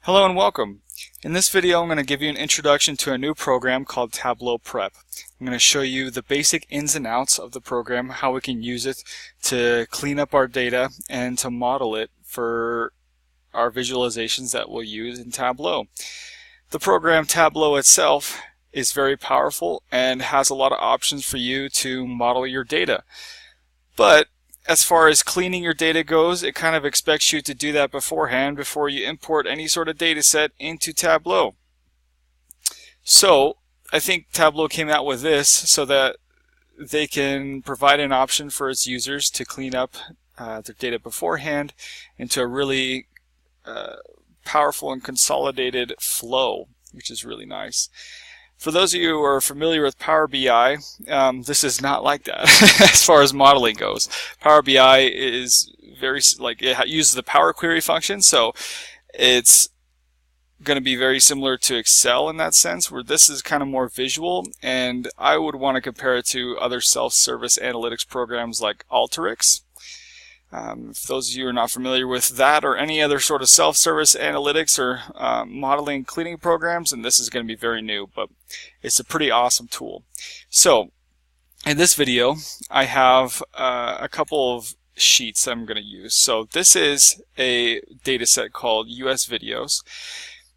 Hello and welcome. In this video I'm going to give you an introduction to a new program called Tableau Prep. I'm going to show you the basic ins and outs of the program, how we can use it to clean up our data and to model it for our visualizations that we'll use in Tableau. The program Tableau itself is very powerful and has a lot of options for you to model your data. But as far as cleaning your data goes, it kind of expects you to do that beforehand before you import any sort of data set into Tableau. So I think Tableau came out with this so that they can provide an option for its users to clean up their data beforehand into a really powerful and consolidated flow, which is really nice. For those of you who are familiar with Power BI, this is not like that as far as modeling goes. Power BI is it uses the Power Query function, so it's going to be very similar to Excel in that sense, where this is kind of more visual, and I would want to compare it to other self-service analytics programs like Alteryx. If those of you are not familiar with that or any other sort of self-service analytics or modeling and cleaning programs, and this is going to be very new, but it's a pretty awesome tool. So in this video I have a couple of sheets I'm going to use. So this is a data set called US videos.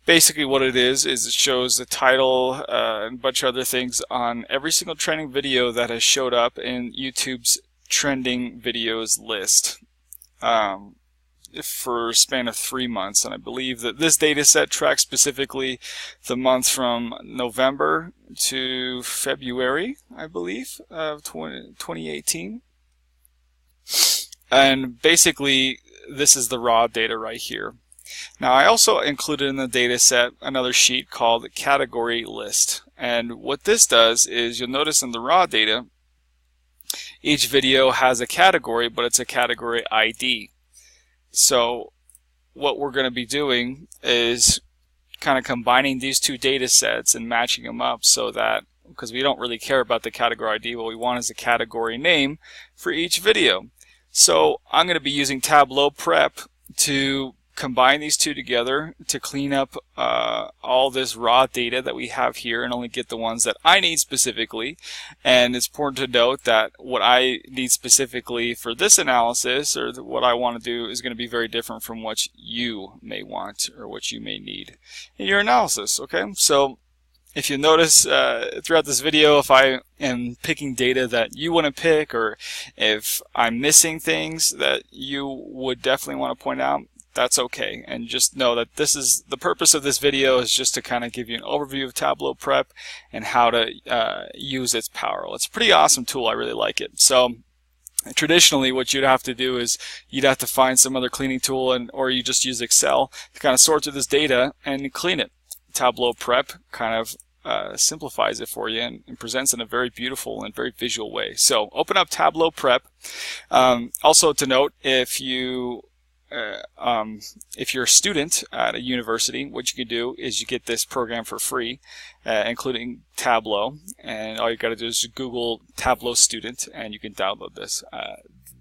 Basically what it is it shows the title and a bunch of other things on every single trending video that has showed up in YouTube's trending videos list for a span of 3 months, and I believe that this data set tracks specifically the month from November to February, I believe, of 2018. And basically this is the raw data right here. Now I also included in the data set another sheet called category list, and what this does is you'll notice in the raw data each video has a category, but it's a category ID. So what we're going to be doing is kind of combining these two data sets and matching them up so that, because we don't really care about the category ID, what we want is a category name for each video. So I'm going to be using Tableau Prep to combine these two together to clean up all this raw data that we have here and only get the ones that I need specifically. And it's important to note that what I need specifically for this analysis, or what I want to do, is going to be very different from what you may want or what you may need in your analysis. Okay, so if you notice throughout this video, if I am picking data that you want to pick, or if I'm missing things that you would definitely want to point out, that's okay. And just know that this is the purpose of this video, is just to kind of give you an overview of Tableau Prep and how to use its power. It's a pretty awesome tool. I really like it. So traditionally what you'd have to do is you'd have to find some other cleaning tool, or you just use Excel to kind of sort through this data and clean it. Tableau Prep kind of simplifies it for you and presents in a very beautiful and very visual way. So open up Tableau Prep. Also to note, if you're a student at a university, what you can do is you get this program for free, including Tableau, and all you got to do is Google Tableau student and you can download this.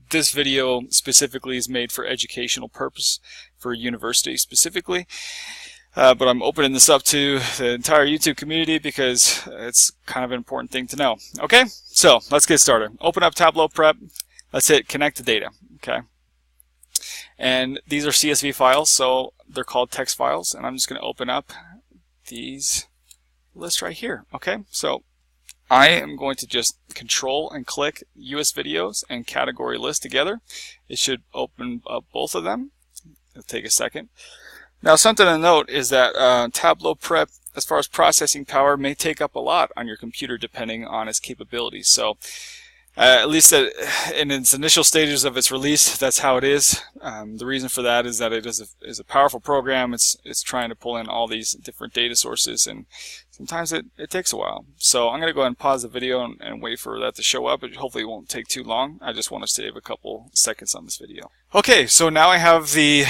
This video specifically is made for educational purpose, for university specifically, but I'm opening this up to the entire YouTube community because it's kind of an important thing to know. Okay, so let's get started. Open up Tableau Prep. Let's hit connect to data. Okay. And these are CSV files, so they're called text files, and I'm just going to open up these lists right here. Okay, so I am going to just control and click US videos and category list together. It should open up both of them. It'll take a second. Now something to note is that Tableau Prep, as far as processing power, may take up a lot on your computer depending on its capabilities. So at least in its initial stages of its release, that's how it is. The reason for that is that it is a powerful program. It's trying to pull in all these different data sources, and sometimes it takes a while. So I'm going to go ahead and pause the video and wait for that to show up. It hopefully won't take too long. I just want to save a couple seconds on this video. Okay, so now I have the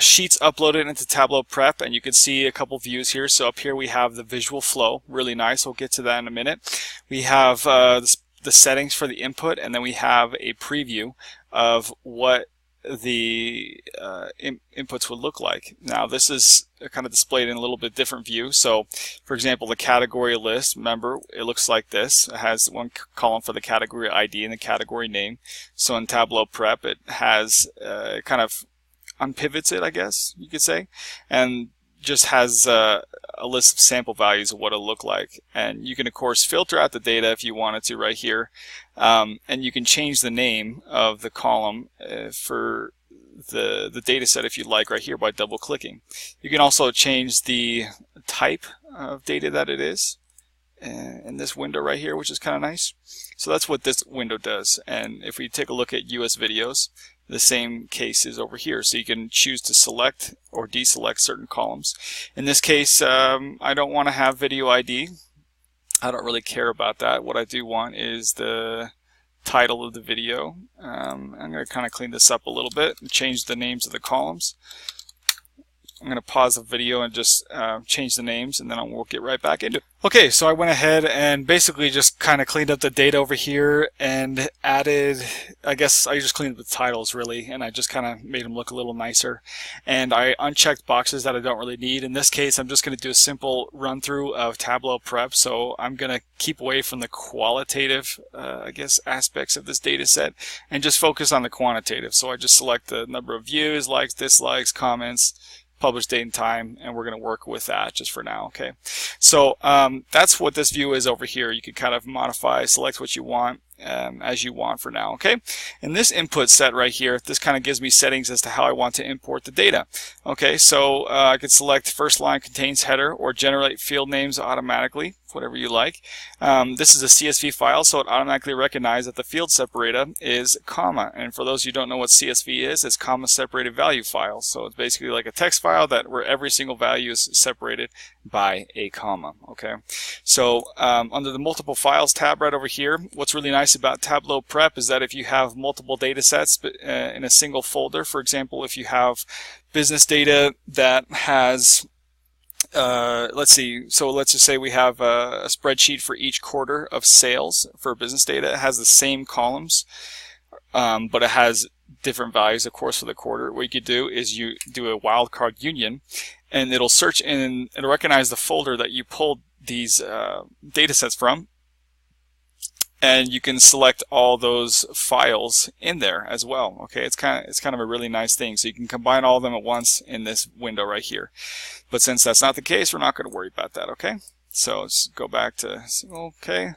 sheets uploaded into Tableau Prep, and you can see a couple views here. So up here we have the visual flow, really nice. We'll get to that in a minute. We have the settings for the input, and then we have a preview of what the inputs would look like. Now this is kind of displayed in a little bit different view. So for example, the category list, remember, it looks like this. It has one column for the category ID and the category name. So in Tableau Prep, it has kind of unpivots it, I guess you could say, and just has a list of sample values of what it'll look like. And you can of course filter out the data if you wanted to right here, and you can change the name of the column for the data set if you'd like right here by double clicking. You can also change the type of data that it is in this window right here, which is kind of nice. So that's what this window does. And if we take a look at US videos, the same case is over here. So you can choose to select or deselect certain columns. In this case, I don't want to have video ID. I don't really care about that. What I do want is the title of the video. I'm going to kind of clean this up a little bit and change the names of the columns. I'm going to pause the video and just change the names, and then we'll get right back into it. Okay, so I went ahead and basically just kind of cleaned up the data over here and added, I guess I just cleaned up the titles really, and I just kind of made them look a little nicer. And I unchecked boxes that I don't really need. In this case, I'm just going to do a simple run through of Tableau Prep. So I'm going to keep away from the qualitative, I guess, aspects of this data set and just focus on the quantitative. So I just select the number of views, likes, dislikes, comments, publish date and time, and we're going to work with that just for now. Okay, so that's what this view is over here. You can kind of modify, select what you want as you want for now. Okay, in this input set right here, this kind of gives me settings as to how I want to import the data. Okay, so I could select first line contains header or generate field names automatically, whatever you like. This is a CSV file, so it automatically recognizes that the field separator is comma. And for those who don't know what CSV is, it's comma separated value file. So it's basically like a text file where every single value is separated by a comma. Okay, so under the multiple files tab right over here, what's really nice about Tableau Prep is that if you have multiple data sets in a single folder, for example, if you have business data that has let's see, so let's just say we have a spreadsheet for each quarter of sales for business data. It has the same columns, but it has different values, of course, for the quarter. What you could do is you do a wildcard union, and it'll search and it'll recognize the folder that you pulled these data sets from, and you can select all those files in there as well. Okay, it's kind of a really nice thing. So you can combine all of them at once in this window right here. But since that's not the case, we're not going to worry about that. Okay, so let's go back to okay.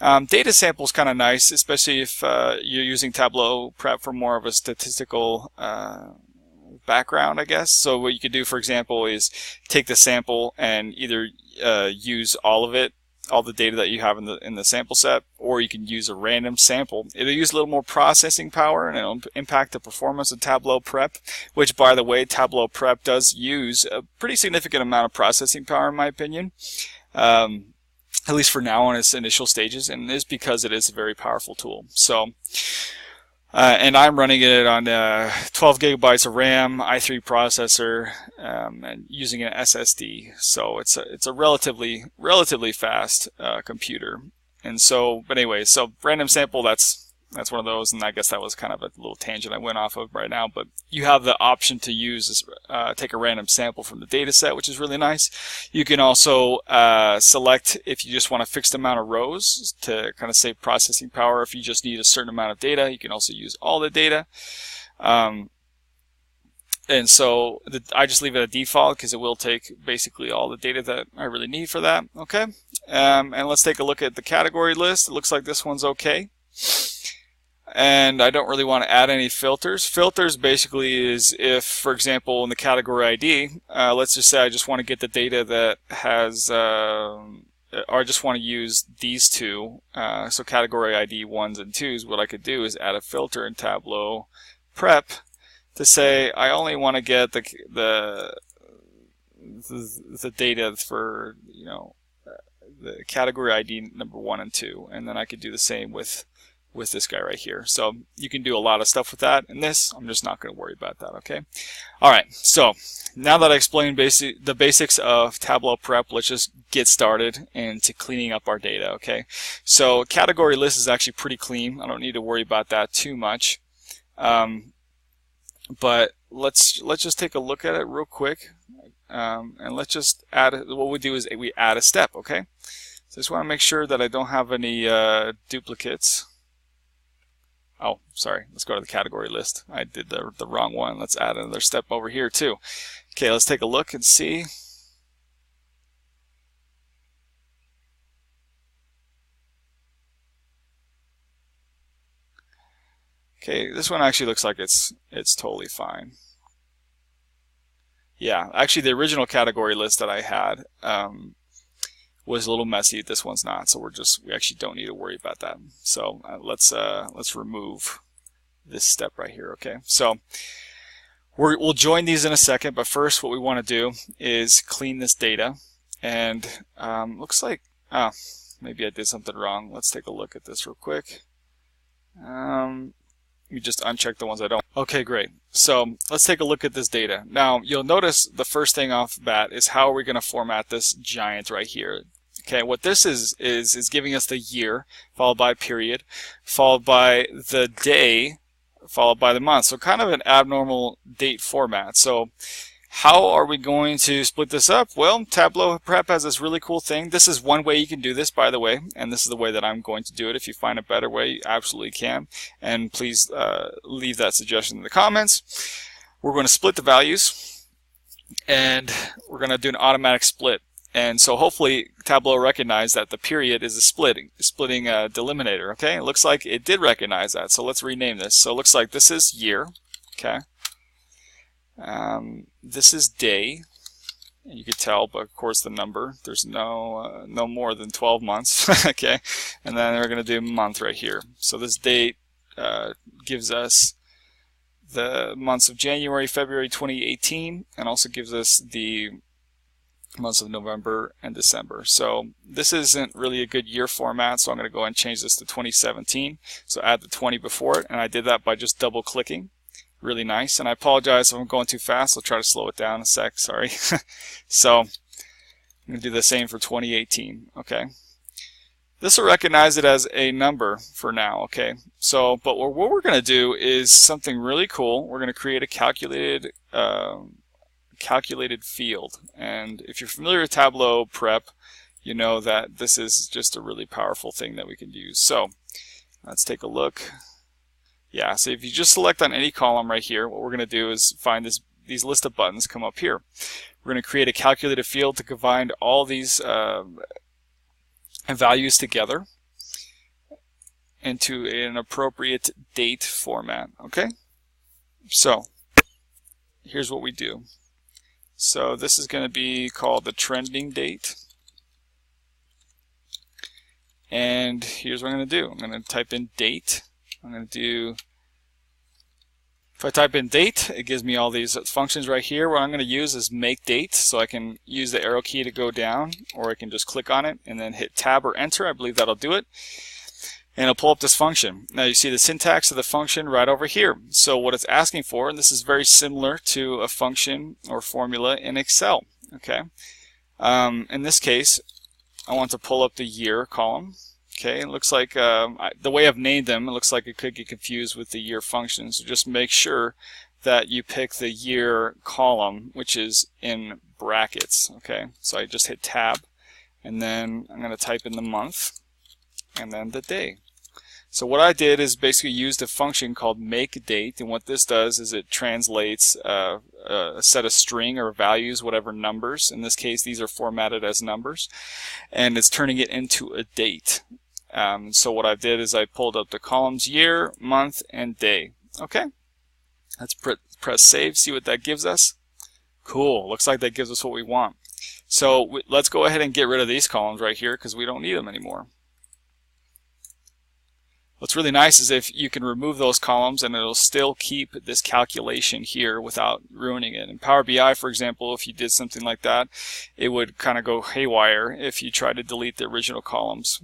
Data sample is kind of nice, especially if you're using Tableau Prep for more of a statistical background, I guess. So what you could do, for example, is take the sample and either use all of it, all the data that you have in the sample set, or you can use a random sample. It'll use a little more processing power, and it'll impact the performance of Tableau Prep, which, by the way, Tableau Prep does use a pretty significant amount of processing power, in my opinion, at least for now in its initial stages, and it is because it is a very powerful tool. So and I'm running it on 12 gigabytes of RAM, i3 processor, and using an SSD. So it's a relatively fast computer. And so, but anyway, so random sample, that's one of those, and I guess that was kind of a little tangent I went off of right now. But you have the option to use take a random sample from the data set, which is really nice. You can also select if you just want a fixed amount of rows to kind of save processing power. If you just need a certain amount of data, you can also use all the data. And so I just leave it at default because it will take basically all the data that I really need for that. Okay, and let's take a look at the category list. It looks like this one's okay. And I don't really want to add any filters. Filters basically is if, for example, in the category ID, let's just say I just want to get the data that has, or I just want to use these two, so category ID 1s and 2s, what I could do is add a filter in Tableau Prep to say I only want to get the data for, you know, the category ID number 1 and 2, and then I could do the same with this guy right here. So you can do a lot of stuff with that. And this, I'm just not going to worry about that. Okay. All right. So now that I explained the basics of Tableau Prep, let's just get started into cleaning up our data. Okay. So category list is actually pretty clean. I don't need to worry about that too much. but let's just take a look at it real quick, and let's just add. What we do is we add a step. Okay, so I just want to make sure that I don't have any duplicates. Oh, sorry. Let's go to the category list. I did the wrong one. Let's add another step over here too. Okay, let's take a look and see. Okay, this one actually looks like it's totally fine. Yeah, actually the original category list that I had was a little messy. This one's not, so we actually don't need to worry about that. So let's remove this step right here. Okay, so we'll join these in a second, but first what we want to do is clean this data, and looks like maybe I did something wrong. Let's take a look at this real quick. Let me just uncheck the ones I don't. Okay, great. So let's take a look at this data. Now you'll notice the first thing off the bat is how are we going to format this giant right here. Okay, what this is giving us the year, followed by a period, followed by the day, followed by the month. So kind of an abnormal date format. So how are we going to split this up? Well, Tableau Prep has this really cool thing. This is one way you can do this, by the way, and this is the way that I'm going to do it. If you find a better way, you absolutely can. And please leave that suggestion in the comments. We're going to split the values, and we're going to do an automatic split. And so hopefully Tableau recognized that the period is a splitting delimiter. Okay, it looks like it did recognize that. So let's rename this. So it looks like this is year. Okay. This is day, and you could tell, but of course the number, there's no more than 12 months. Okay, and then we're going to do month right here. So this date gives us the months of January, February 2018, and also gives us the months of November and December. So this isn't really a good year format, so I'm going to go ahead and change this to 2017. So add the 20 before it, and I did that by just double clicking. Really nice, and I apologize if I'm going too fast. I'll try to slow it down in a sec, sorry. So I'm going to do the same for 2018. Okay, this will recognize it as a number for now. Okay, so but what we're going to do is something really cool. We're going to create a calculated field, and if you're familiar with Tableau Prep, you know that this is just a really powerful thing that we can use. So let's take a look. Yeah, so if you just select on any column right here, what we're going to do is find these list of buttons come up here. We're going to create a calculated field to combine all these values together into an appropriate date format. Okay, so here's what we do. So this is going to be called the trending date. And here's what I'm going to do. I'm going to type in date. I'm going to do, if I type in date, it gives me all these functions right here. What I'm going to use is make date, so I can use the arrow key to go down, or I can just click on it and then hit tab or enter. I believe that'll do it. And it'll pull up this function. Now you see the syntax of the function right over here. So what it's asking for, and this is very similar to a function or formula in Excel. Okay. In this case, I want to pull up the year column. Okay, it looks like the way I've named them, it looks like it could get confused with the year function. So just make sure that you pick the year column, which is in brackets. Okay, so I just hit tab, and then I'm going to type in the month, and then the day. So what I did is basically used a function called makeDate, and what this does is it translates a set of string or values, whatever numbers. In this case, these are formatted as numbers, and it's turning it into a date. So what I did is I pulled up the columns year, month, and day. Okay, let's press save, see what that gives us. Cool, looks like that gives us what we want. So let's go ahead and get rid of these columns right here because we don't need them anymore. What's really nice is if you can remove those columns and it'll still keep this calculation here without ruining it. In Power BI, for example, if you did something like that, it would kind of go haywire if you try to delete the original columns.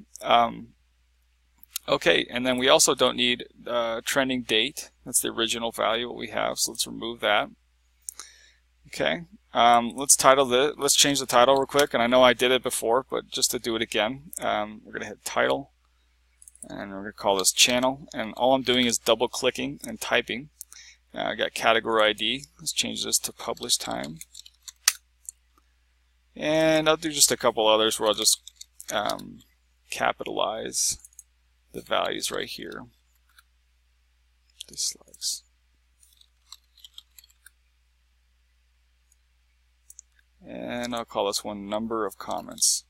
Okay, and then we also don't need trending date. That's the original value what we have, so let's remove that. Okay, let's change the title real quick, and I know I did it before, but just to do it again, we're going to hit title, and we're going to call this channel, and all I'm doing is double clicking and typing, Now I got category ID. Let's change this to publish time. And I'll do just a couple others where I'll just capitalize the values right here. Dislikes. And I'll call this one number of comments.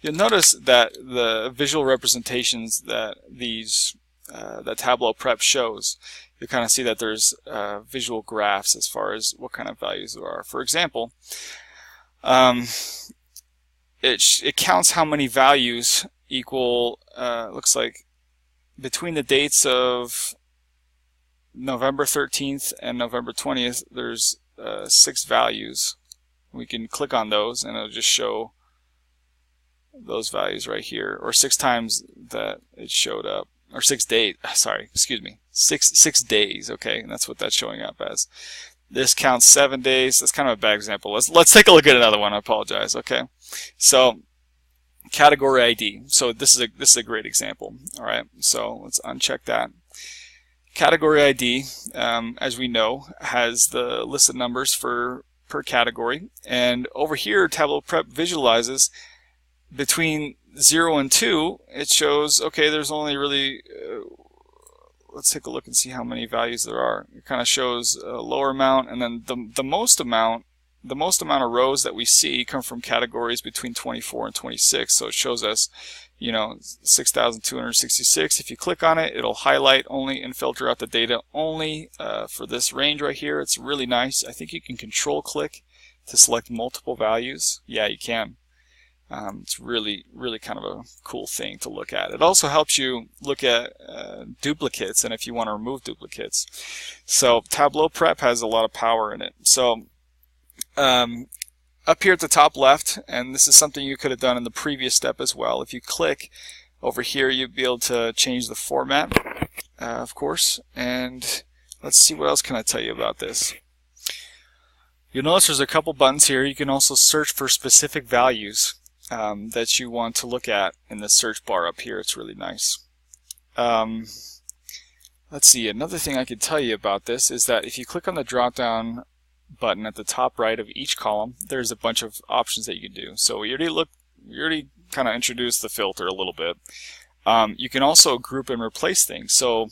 You'll notice that the visual representations that that Tableau Prep shows, you kind of see that there's visual graphs as far as what kind of values there are. For example, it counts how many values equal, looks like between the dates of November 13th and November 20th, there's 6 values. We can click on those and it'll just show those values right here, or 6 times that it showed up, or 6 days, sorry, excuse me, 6 days, okay, and that's what that's showing up as. This counts 7 days. That's kind of a bad example. Let's take a look at another one. I apologize. Okay, so category ID. So this is a great example. All right, so let's uncheck that. Category ID, as we know, has the list of numbers per category, and over here Tableau Prep visualizes between 0 and 2. It shows, okay, there's only really let's take a look and see how many values there are. It kind of shows a lower amount, and then the most amount of rows that we see come from categories between 24 and 26. So it shows us, you know, 6,266. If you click on it, it'll highlight only and filter out the data only for this range right here. It's really nice. I think you can control click to select multiple values. Yeah, you can. It's really kind of a cool thing to look at. It also helps you look at duplicates, and if you want to remove duplicates. So Tableau Prep has a lot of power in it. So up here at the top left, and this is something you could have done in the previous step as well, if you click over here, you'll be able to change the format, of course. And let's see, what else can I tell you about this. You'll notice there's a couple buttons here. You can also search for specific values that you want to look at in the search bar up here. It's really nice. Let's see, another thing I could tell you about this is that if you click on the drop down button at the top right of each column, there's a bunch of options that you can do. So we already kind of introduced the filter a little bit. You can also group and replace things. So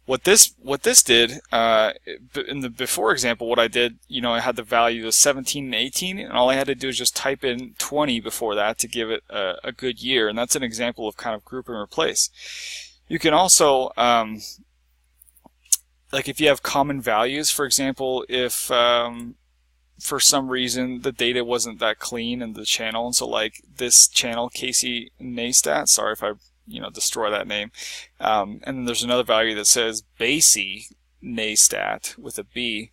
what this did in the before example, what I did, you know, I had the value of 17 and 18, and all I had to do is just type in 20 before that to give it a good year, and that's an example of kind of group and replace. You can also like if you have common values, for example, if for some reason the data wasn't that clean in the channel, and so like this channel, Casey Neistat, sorry if I destroy that name, and then there's another value that says Basie Neistat with a B.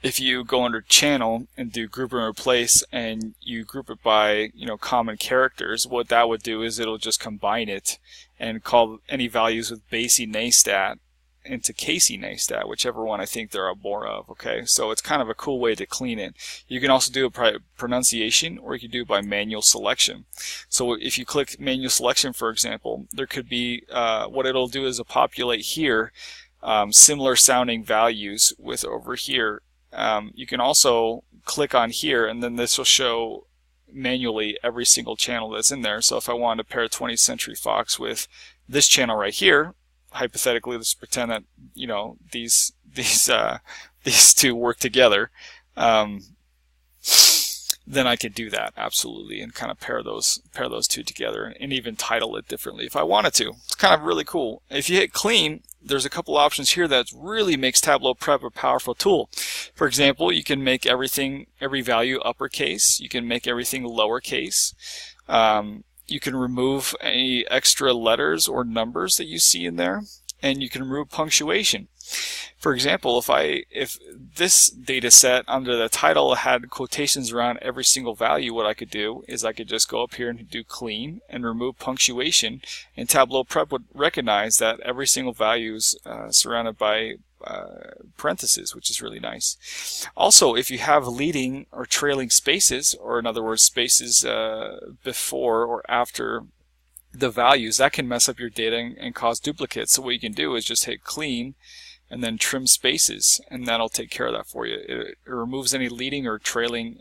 If you go under channel and do group and replace, and you group it by common characters, what that would do is it'll just combine it and call any values with Basie Neistat into Casey Neistat, whichever one I think there are more of. Okay, so it's kind of a cool way to clean it. You can also do it by pronunciation, or you can do it by manual selection. So if you click manual selection, for example, there could be what it'll do is it'll populate here similar sounding values with over here. You can also click on here, and then this will show manually every single channel that's in there. So if I wanted to pair 20th Century Fox with this channel right here, hypothetically, let's pretend that these two work together, then I could do that absolutely, and kind of pair those two together, and even title it differently if I wanted to. It's kind of really cool. If you hit clean, there's a couple options here that really makes Tableau Prep a powerful tool. For example, you can make every value uppercase. You can make everything lowercase. You can remove any extra letters or numbers that you see in there, and you can remove punctuation. For example, if this data set under the title had quotations around every single value, what I could do is I could just go up here and do clean and remove punctuation, and Tableau Prep would recognize that every single value is surrounded by parentheses, which is really nice. Also, if you have leading or trailing spaces, or in other words spaces before or after the values, that can mess up your data and cause duplicates. So what you can do is just hit clean and then trim spaces, and that'll take care of that for you. It removes any leading or trailing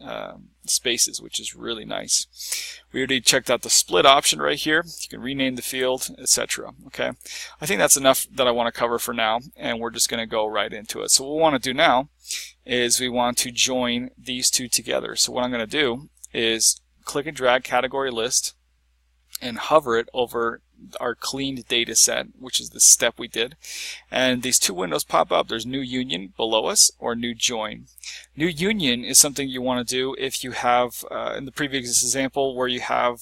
spaces, which is really nice. We already checked out the split option right here. You can rename the field, etc. Okay, I think that's enough that I want to cover for now, and we're just going to go right into it. So what we want to do now is we want to join these two together. So what I'm going to do is click and drag category list and hover it over our cleaned data set, which is the step we did. And these two windows pop up. There's New Union below us or New Join. New Union is something you want to do if you have, in the previous example, where you have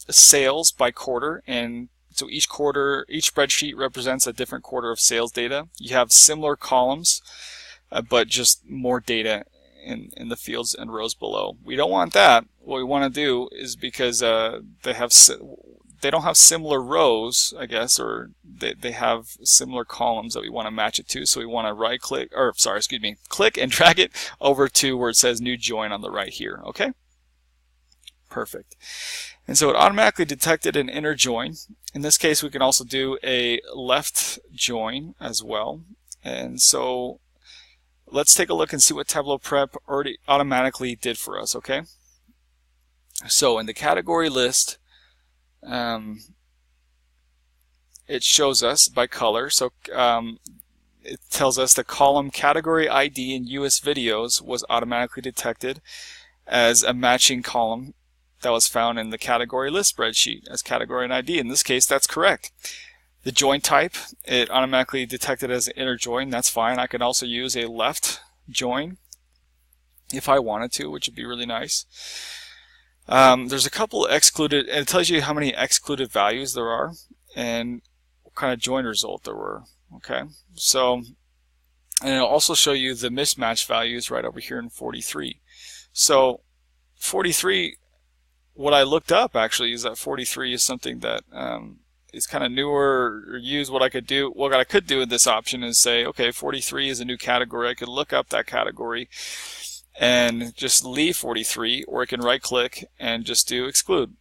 sales by quarter, and so each quarter, each spreadsheet represents a different quarter of sales data. You have similar columns, but just more data in the fields and rows below. We don't want that. What we want to do is, because they don't have similar rows, I guess, or they have similar columns that we want to match it to. So we want to click and drag it over to where it says New Join on the right here. Okay, perfect. And so it automatically detected an inner join. In this case, we can also do a left join as well. And so let's take a look and see what Tableau Prep already automatically did for us. Okay, so in the category list, it shows us by color. So it tells us the column category ID in US videos was automatically detected as a matching column that was found in the category list spreadsheet as category and ID. In this case, that's correct. The join type, it automatically detected as an inner join. That's fine. I can also use a left join if I wanted to, which would be really nice. There's a couple excluded, and it tells you how many excluded values there are and what kind of join result there were. Okay, so, and it'll also show you the mismatch values right over here in 43. So 43, what I looked up actually is that 43 is something that is kind of newer or used. What I could do in this option is say, okay, 43 is a new category. I could look up that category and just leave 43, or I can right click and just do exclude.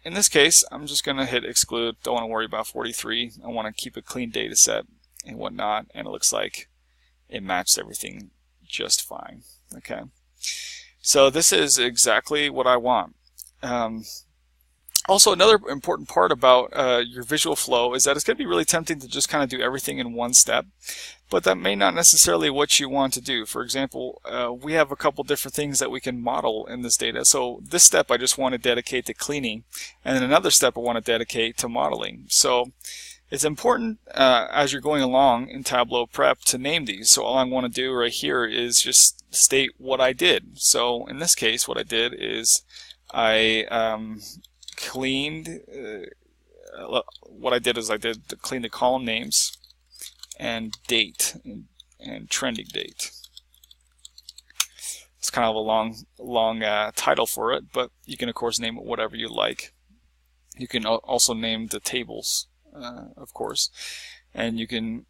In this case, I'm just going to hit exclude. Don't want to worry about 43. I want to keep a clean data set and whatnot, and it looks like it matched everything just fine. Okay, so this is exactly what I want. Also, another important part about your visual flow is that it's going to be really tempting to just kind of do everything in one step, but that may not necessarily what you want to do. For example, we have a couple different things that we can model in this data. So this step I just want to dedicate to cleaning, and then another step I want to dedicate to modeling. So it's important as you're going along in Tableau Prep to name these. So all I want to do right here is just state what I did. So in this case, what I did is I cleaned, what I did is I did clean the column names and date and trending date. It's kind of a long title for it, but you can of course name it whatever you like. You can also name the tables, of course, and you can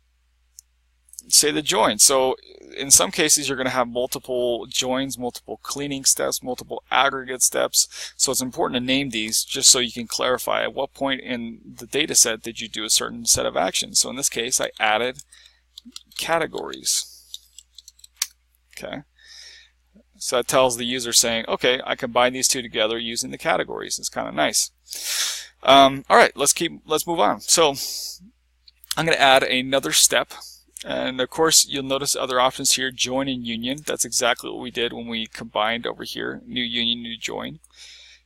say the join. So in some cases you're going to have multiple joins, multiple cleaning steps, multiple aggregate steps. So it's important to name these just so you can clarify at what point in the data set did you do a certain set of actions. So in this case I added categories. Okay, so that tells the user saying, okay, I combine these two together using the categories. It's kind of nice. All right, let's move on. So I'm going to add another step. And of course, you'll notice other options here, join and union. That's exactly what we did when we combined over here, new union, new join.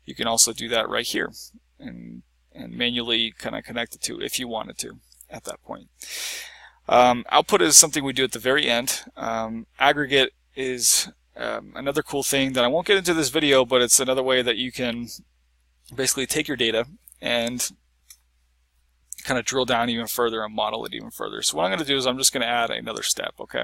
You can also do that right here and manually kind of connect the two if you wanted to at that point. Output is something we do at the very end. Aggregate is another cool thing that I won't get into this video, but it's another way that you can basically take your data and kind of drill down even further and model it even further. So what I'm going to do is I'm just going to add another step. Okay,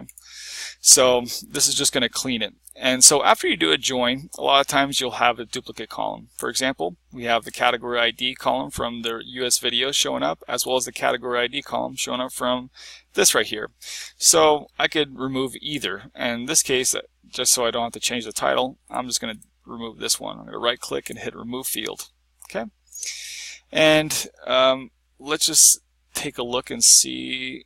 so this is just going to clean it. And so after you do a join, a lot of times you'll have a duplicate column. For example, we have the category ID column from the US video showing up, as well as the category ID column showing up from this right here. So I could remove either. And in this case, just so I don't have to change the title, I'm just going to remove this one. I'm going to right click and hit remove field. Okay, and let's just take a look and see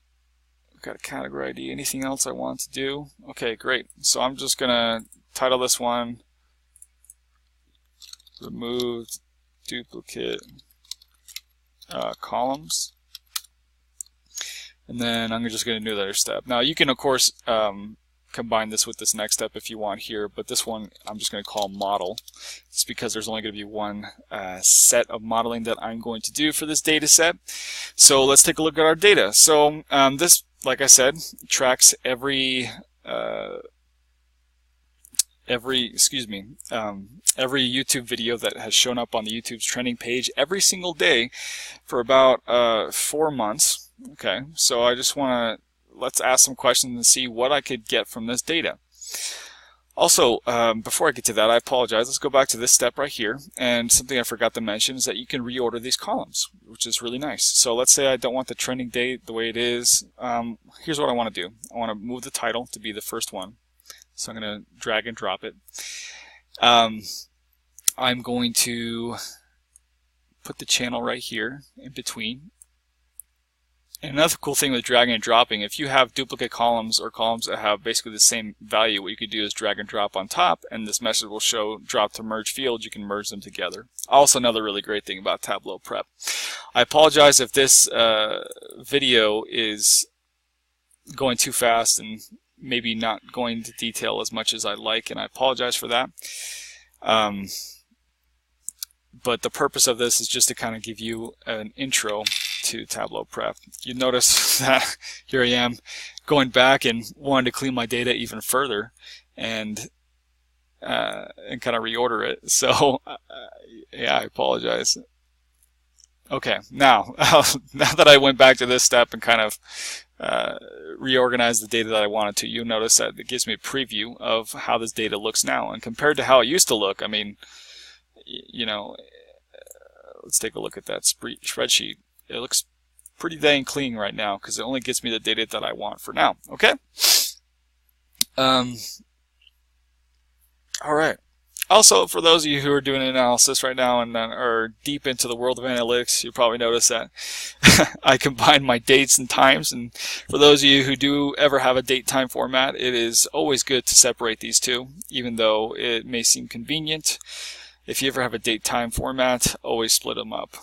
got a category ID. Anything else I want to do? Okay, great. So I'm just gonna title this one remove duplicate columns, and then I'm just going to do another step. Now you can of course combine this with this next step if you want here, but this one I'm just going to call model. It's because there's only going to be one set of modeling that I'm going to do for this data set. So let's take a look at our data. So this, like I said, tracks every YouTube video that has shown up on the YouTube's trending page every single day for about 4 months. Okay, so I just want to, let's ask some questions and see what I could get from this data. Also, before I get to that, I apologize. Let's go back to this step right here. And something I forgot to mention is that you can reorder these columns, which is really nice. So let's say I don't want the trending date the way it is. Here's what I want to do. I want to move the title to be the first one. So I'm going to drag and drop it. I'm going to put the channel right here in between. And another cool thing with dragging and dropping, if you have duplicate columns or columns that have basically the same value, what you could do is drag and drop on top, and this message will show drop to merge fields. You can merge them together. Also, another really great thing about Tableau Prep. I apologize if this video is going too fast and maybe not going into detail as much as I like, and I apologize for that. But the purpose of this is just to kind of give you an intro to Tableau Prep. You notice that here I am going back and wanting to clean my data even further and kind of reorder it. So yeah, I apologize. Okay, now that I went back to this step and kind of reorganized the data that I wanted to, you'll notice that it gives me a preview of how this data looks now. And compared to how it used to look, I mean, you know, let's take a look at that spreadsheet. It looks pretty dang clean right now because it only gets me the data that I want for now. Okay. All right. Also, for those of you who are doing analysis right now and are deep into the world of analytics, you probably noticed that I combine my dates and times. And for those of you who do ever have a date-time format, it is always good to separate these two, even though it may seem convenient. If you ever have a date-time format, always split them up.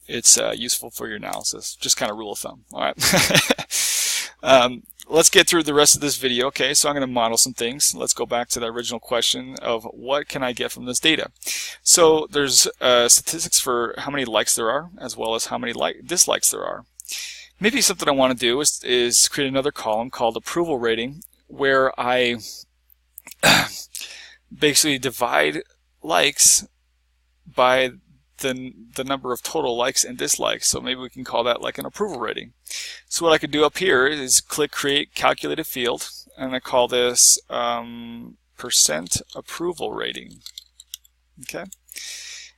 It's useful for your analysis. Just kind of rule of thumb. All right. Let's get through the rest of this video. Okay, so I'm going to model some things. Let's go back to the original question of what can I get from this data. So there's statistics for how many likes there are, as well as how many dislikes there are. Maybe something I want to do is create another column called approval rating, where I basically divide likes by the number of total likes and dislikes. So maybe we can call that like an approval rating. So what I could do up here is click create calculated field, and I call this percent approval rating. Okay,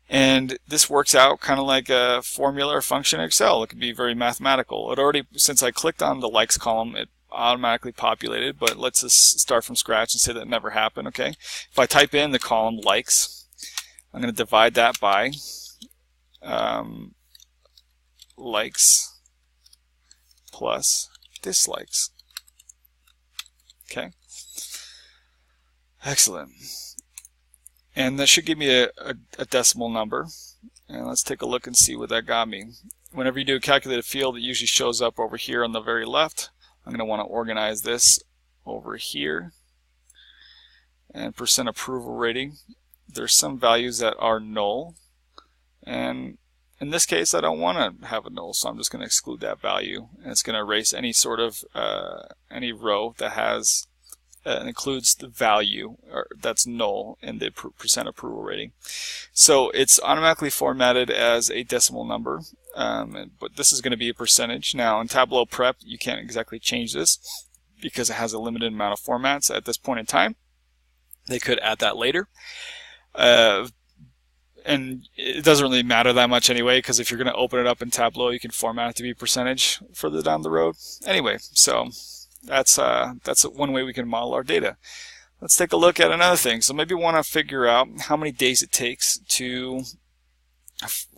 and this works out kind of like a formula or function in Excel. It can be very mathematical. It already, since I clicked on the likes column, it automatically populated, but let's just start from scratch and say that never happened. Okay, if I type in the column likes, I'm going to divide that by likes plus dislikes. Okay, excellent. And that should give me a decimal number. And let's take a look and see what that got me. Whenever you do a calculated field, it usually shows up over here on the very left. I'm going to want to organize this over here. And percent approval rating. There's some values that are null. And in this case, I don't want to have a null, so I'm just going to exclude that value. And it's going to erase any sort of any row that has includes the value that's null in the percent approval rating. So it's automatically formatted as a decimal number, but this is going to be a percentage. Now in Tableau Prep, you can't exactly change this because it has a limited amount of formats at this point in time. They could add that later. And it doesn't really matter that much anyway, because if you're going to open it up in Tableau, you can format it to be percentage further down the road. Anyway, so that's one way we can model our data. Let's take a look at another thing. So maybe we want to figure out how many days it takes to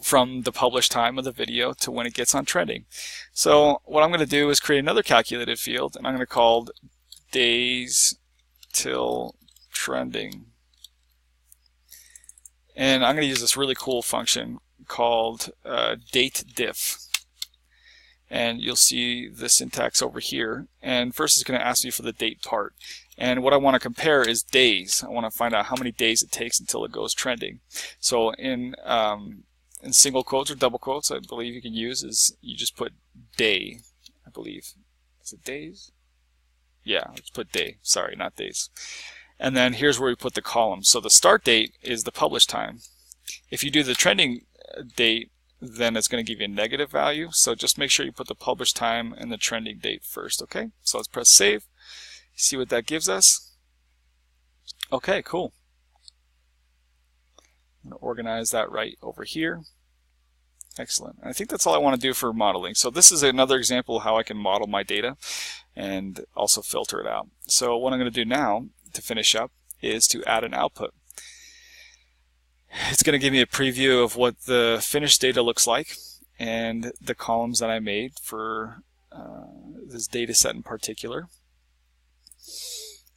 from the published time of the video to when it gets on trending. So what I'm going to do is create another calculated field, and I'm going to call days till trending. And I'm going to use this really cool function called date diff. And you'll see the syntax over here. And first it's going to ask me for the date part. And what I want to compare is days. I want to find out how many days it takes until it goes trending. So in single quotes or double quotes, I believe you can use is you just put day, I believe. Is it days? Yeah, let's put day. Sorry, not days. And then here's where we put the columns. So the start date is the published time. If you do the trending date, then it's going to give you a negative value. So just make sure you put the published time and the trending date first. Okay, so let's press save. See what that gives us. Okay, cool. I'm going to organize that right over here. Excellent. I think that's all I want to do for modeling. So this is another example of how I can model my data and also filter it out. So what I'm going to do now to finish up is to add an output. It's going to give me a preview of what the finished data looks like and the columns that I made for this data set in particular.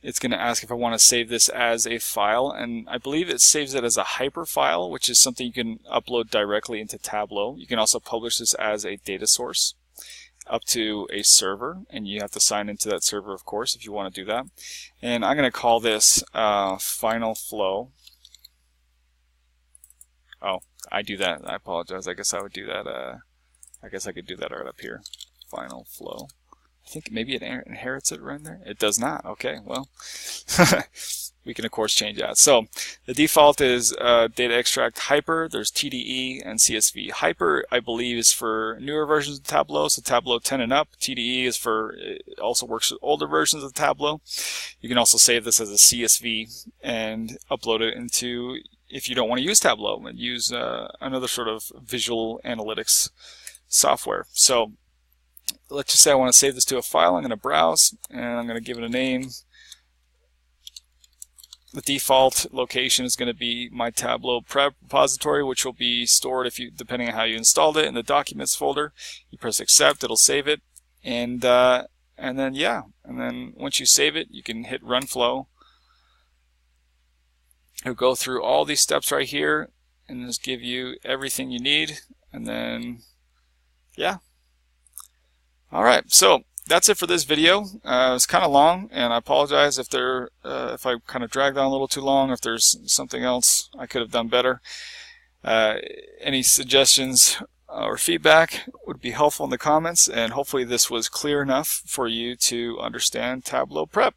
It's going to ask if I want to save this as a file, and I believe it saves it as a hyper file, which is something you can upload directly into Tableau. You can also publish this as a data source up to a server, and you have to sign into that server, of course, if you want to do that. And I'm going to call this final flow. Oh, I do that. I apologize. I guess I would do that. I guess I could do that right up here. Final flow. I think maybe it inherits it right there. It does not. Okay, well, we can of course change that. So the default is data extract hyper. There's TDE and CSV. Hyper, I believe, is for newer versions of Tableau, so Tableau 10 and up. TDE is for, it also works with older versions of Tableau. You can also save this as a CSV and upload it into, if you don't want to use Tableau, and use another sort of visual analytics software. So let's just say I want to save this to a file. I'm going to browse and I'm going to give it a name. The default location is going to be my Tableau prep repository, which will be stored, if you, depending on how you installed it, in the documents folder. You press accept, it'll save it, and then yeah, and then once you save it, you can hit run flow. It'll go through all these steps right here and just give you everything you need, and then yeah. Alright, so that's it for this video. It's kind of long, and I apologize if I kind of dragged on a little too long, if there's something else I could have done better. Any suggestions or feedback would be helpful in the comments, and hopefully this was clear enough for you to understand Tableau Prep.